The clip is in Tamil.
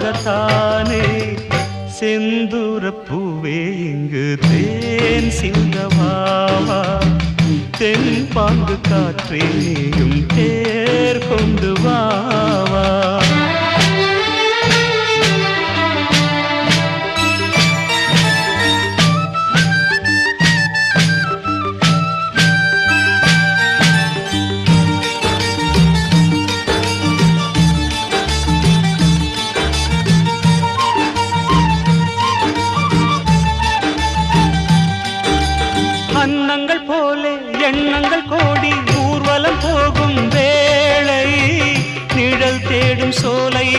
உனக்காகத்தானே செந்தூர பூவே இங்கு தேன் சிந்தவாவா தென் பாங்கு காற்றே நீயும் தேர் கொண்டு வாவா அன்னங்கள் போலே எண்ணங்கள் கோடி ஊர்வலம் போகும் வேளை நிழல் தேடும் சோலை